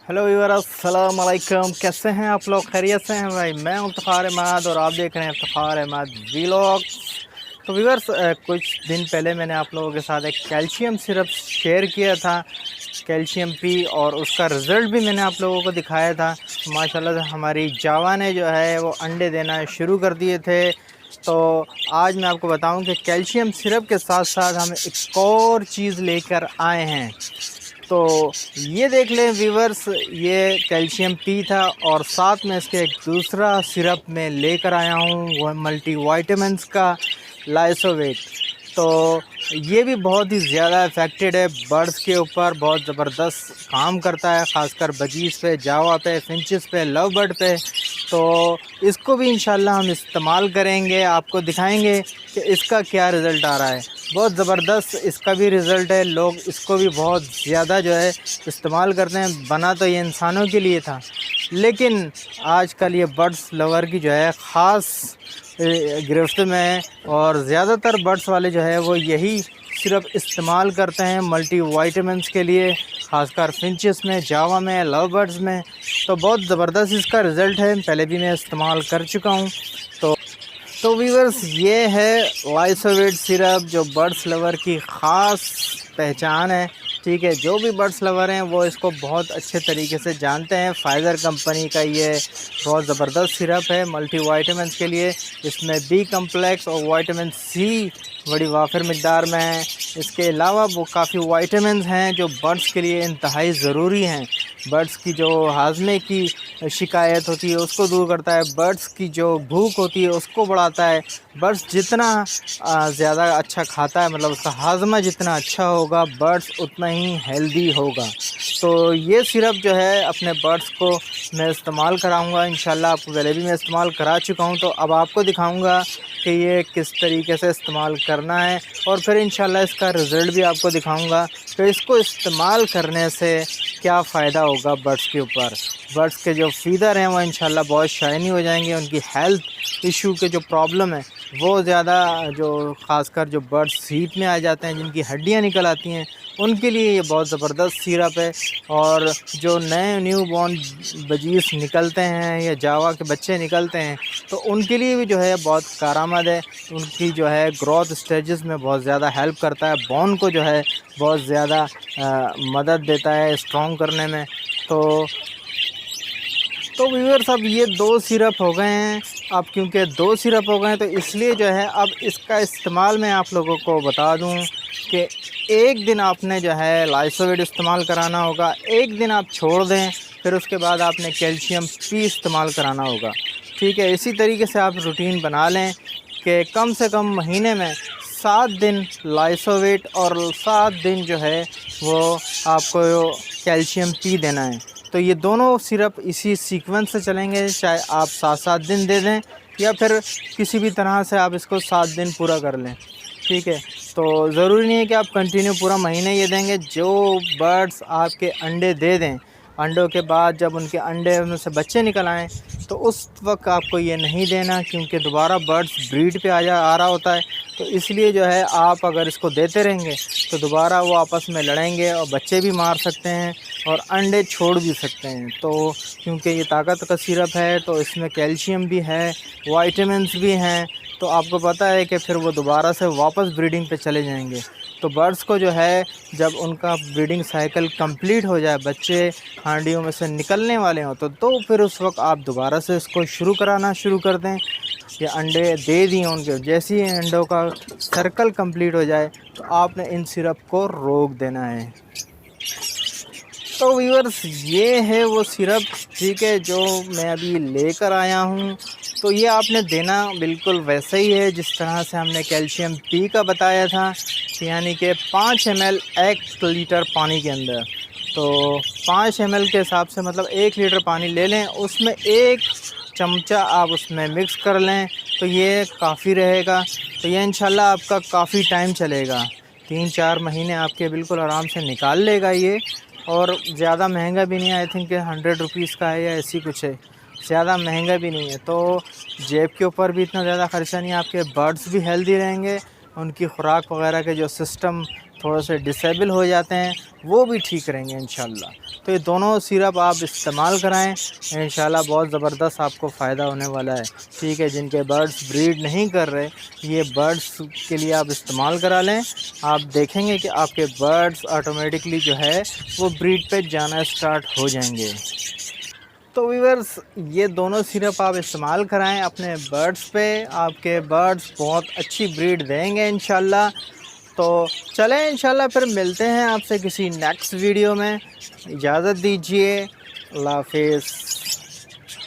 Hello viewer, अस्सलाम वालेकुम। कैसे हैं आप लोग? खैरियत से हैं भाई? मैं इफ्तिखार अहमद और आप देख रहे हैं इफ्तिखार अहमद व्लॉग। तो व्यूअर्स, कुछ दिन पहले मैंने आप लोगों के साथ एक कैल्शियम सिरप शेयर किया था, कैल्शियम पी, और उसका रिज़ल्ट भी मैंने आप लोगों को दिखाया था। माशाल्लाह से हमारी जावा ने जो है वो अंडे देना शुरू कर दिए थे। तो आज मैं आपको बताऊं कि कैल्शियम सिरप के साथ साथ हम एक और चीज़ लेकर आए हैं। तो ये देख लें व्यूवर्स, ये कैल्शियम पी था और साथ में इसके एक दूसरा सिरप मैं लेकर आया हूँ, वो मल्टी वाइटामिन्स का लाइसोवेट। तो ये भी बहुत ही ज़्यादा इफ़ेक्टेड है बर्ड्स के ऊपर, बहुत ज़बरदस्त काम करता है, ख़ासकर बजीज़ पे, जावा पे, फिंचेस पे, लव बर्ड पे। तो इसको भी इंशाल्लाह हम इस्तेमाल करेंगे, आपको दिखाएंगे कि इसका क्या रिज़ल्ट आ रहा है। बहुत ज़बरदस्त इसका भी रिज़ल्ट है, लोग इसको भी बहुत ज़्यादा जो है इस्तेमाल करते हैं। बना तो ये इंसानों के लिए था, लेकिन आजकल ये बर्ड्स लवर की जो है ख़ास गिरफ्त में है, और ज़्यादातर बर्ड्स वाले जो है वो यही सिर्फ इस्तेमाल करते हैं मल्टी वाइटामिन्स के लिए, ख़ासकर फिंचेस में, जावा में, लव बर्ड्स में। तो बहुत ज़बरदस्त इसका रिज़ल्ट है, पहले भी मैं इस्तेमाल कर चुका हूँ। तो व्यूअर्स, ये है लाइसोवेट सिरप, जो बर्ड्स लवर की ख़ास पहचान है। ठीक है, जो भी बर्ड्स लवर हैं वो इसको बहुत अच्छे तरीके से जानते हैं। फाइज़र कंपनी का ये बहुत ज़बरदस्त सिरप है मल्टी वाइटामिन्स के लिए। इसमें बी कम्प्लेक्स और विटामिन सी बड़ी वाफिर मकदार में है। इसके अलावा वो काफ़ी वाइटामिन्स हैं जो बर्ड्स के लिए इंतहाई ज़रूरी हैं। बर्ड्स की जो हाजमे की शिकायत होती है उसको दूर करता है, बर्ड्स की जो भूख होती है उसको बढ़ाता है। बर्ड्स जितना ज़्यादा अच्छा खाता है, मतलब उसका हाजमा जितना अच्छा होगा, बर्ड्स उतना ही हेल्दी होगा। तो ये सिरप जो है अपने बर्ड्स को मैं इस्तेमाल कराऊंगा इंशाल्लाह। आपको पहले भी मैं इस्तेमाल करा चुका हूं, तो अब आपको दिखाऊंगा कि ये किस तरीके से इस्तेमाल करना है, और फिर इंशाल्लाह इसका रिज़ल्ट भी आपको दिखाऊंगा कि इसको इस्तेमाल करने से क्या फ़ायदा होगा बर्ड्स के ऊपर। बर्ड्स के जो फ़ीदर हैं वो इंशाल्लाह बहुत शाइनी हो जाएंगे। उनकी हेल्थ इशू के जो प्रॉब्लम है वो ज़्यादा, जो ख़ासकर जो बर्ड्स हीट में आ जाते हैं, जिनकी हड्डियां निकल आती हैं, उनके लिए ये बहुत ज़बरदस्त सिरप है। और जो नए न्यू बॉर्न बजीज़ निकलते हैं या जावा के बच्चे निकलते हैं, तो उनके लिए भी जो है बहुत कारआमद है। उनकी जो है ग्रोथ स्टेजेस में बहुत ज़्यादा हेल्प करता है, बोन को जो है बहुत ज़्यादा मदद देता है स्ट्रॉन्ग करने में। तो व्यूअर्स, अब ये दो सिरप हो गए हैं। अब क्योंकि दो सिरप हो गए हैं तो इसलिए जो है अब इसका इस्तेमाल मैं आप लोगों को बता दूं कि एक दिन आपने जो है लाइसोवेट इस्तेमाल कराना होगा, एक दिन आप छोड़ दें, फिर उसके बाद आपने कैल्शियम पी इस्तेमाल कराना होगा। ठीक है, इसी तरीके से आप रूटीन बना लें कि कम से कम महीने में 7 दिन लाइसोवेट और 7 दिन जो है वो आपको कैल्शियम पी देना है। तो ये दोनों सिरप इसी सीक्वेंस से चलेंगे, चाहे आप 7-7 दिन दे दें या फिर किसी भी तरह से आप इसको 7 दिन पूरा कर लें। ठीक है, तो ज़रूरी नहीं है कि आप कंटिन्यू पूरा महीने ये देंगे। जो बर्ड्स आपके अंडे दे दें, अंडों के बाद जब उनके अंडे में से बच्चे निकल आएँ, तो उस वक्त आपको ये नहीं देना, क्योंकि दोबारा बर्ड्स ब्रीड पे आ रहा होता है। तो इसलिए जो है आप अगर इसको देते रहेंगे तो दोबारा वो आपस में लड़ेंगे और बच्चे भी मार सकते हैं और अंडे छोड़ भी सकते हैं। तो क्योंकि ये ताकत का सिरप है तो इसमें कैल्शियम भी है, वाइटामिन्स भी हैं, तो आपको पता है कि फिर वो दोबारा से वापस ब्रीडिंग पे चले जाएंगे। तो बर्ड्स को जो है जब उनका ब्रीडिंग साइकिल कंप्लीट हो जाए, बच्चे हांडियों में से निकलने वाले हों, तो फिर उस वक्त आप दोबारा से इसको कराना शुरू कर दें। ये अंडे दे दिए उनके, जैसे ही अंडों का सर्कल कंप्लीट हो जाए तो आपने इन सिरप को रोक देना है। तो व्यूअर्स, ये है वो सिरप, ठीक है, जो मैं अभी लेकर आया हूँ। तो ये आपने देना बिल्कुल वैसे ही है जिस तरह से हमने कैल्शियम पी का बताया था, यानी कि 5 ml 1 लीटर पानी के अंदर। तो 5 ml के हिसाब से मतलब 1 लीटर पानी ले लें, उसमें 1 चमचा आप उसमें मिक्स कर लें, तो ये काफ़ी रहेगा। तो ये इंशाल्लाह आपका काफ़ी टाइम चलेगा, 3-4 महीने आपके बिल्कुल आराम से निकाल लेगा ये। और ज़्यादा महंगा भी नहीं है, आई थिंक 100 रुपीज़ का है या ऐसी कुछ है, ज़्यादा महंगा भी नहीं है। तो जेब के ऊपर भी इतना ज़्यादा ख़र्चा नहीं है, आपके बर्ड्स भी हेल्दी रहेंगे, उनकी खुराक वगैरह के जो सिस्टम थोड़े से डिसेबल हो जाते हैं वो भी ठीक रहेंगे इंशाल्लाह। तो ये दोनों सिरप आप इस्तेमाल कराएं, इंशाल्लाह बहुत ज़बरदस्त आपको फ़ायदा होने वाला है। ठीक है, जिनके बर्ड्स ब्रीड नहीं कर रहे, ये बर्ड्स के लिए आप इस्तेमाल करा लें। आप देखेंगे कि आपके बर्ड्स ऑटोमेटिकली जो है वो ब्रीड पे जाना स्टार्ट हो जाएंगे। तो व्यूअर्स, ये दोनों सिरप आप इस्तेमाल कराएं अपने बर्ड्स पे, आपके बर्ड्स बहुत अच्छी ब्रीड देंगे इंशाल्लाह। तो चलें, इंशाल्लाह फिर मिलते हैं आपसे किसी नेक्स्ट वीडियो में। इजाज़त दीजिए, अल्लाह हाफिज़।